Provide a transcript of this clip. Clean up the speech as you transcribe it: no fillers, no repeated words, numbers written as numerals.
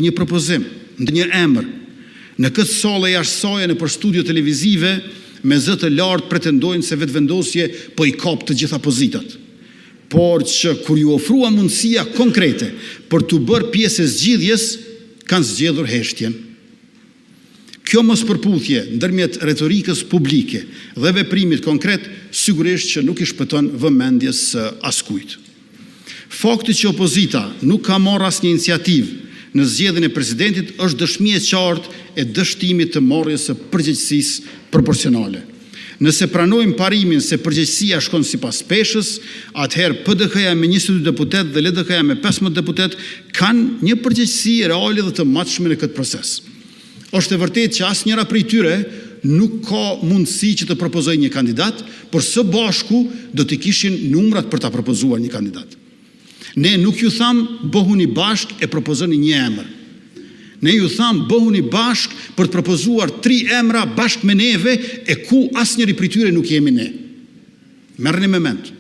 një propozim, një emër, në këtë sallë jashtë saj në për studio televizive, me zë të lartë pretendojnë se vetëvendosje po i kap të gjitha pozitat. Por që kur ju ofrua mundësia konkrete për të bërë pjesë e zgjidhjes, kanë zgjedhur heshtjen. Kjo mospërputhje ndërmjet retorikës publike dhe veprimit konkret sigurisht që nuk i shpëton vëmendjes askujt. Fakti që opozita nuk ka marrë asnjë iniciativë në zgjedhjen e presidentit është dëshmi e qartë e dështimit të marrjes së përgjegjësisë proporcionale. Nëse pranojmë parimin se përgjegjësia shkon sipas peshës, atëherë PDK-ja me 22 deputet dhe LDK-ja me 15 deputet kanë një përgjegjësi reale dhe të matshme në këtë proces. Është e vërtetë që asnjëra prej tyre nuk ka mundësi që të propozojë një kandidat, por së bashku do të kishin numrat për ta propozuar një kandidat. Ne nuk ju thamë bëhuni bashk e propozoni një emër. Ne ju thamë bëhuni bashk për të propozuar 3 emra bashk me neve e ku asnjëri prej tyre nuk jemi ne. Merrni me mend.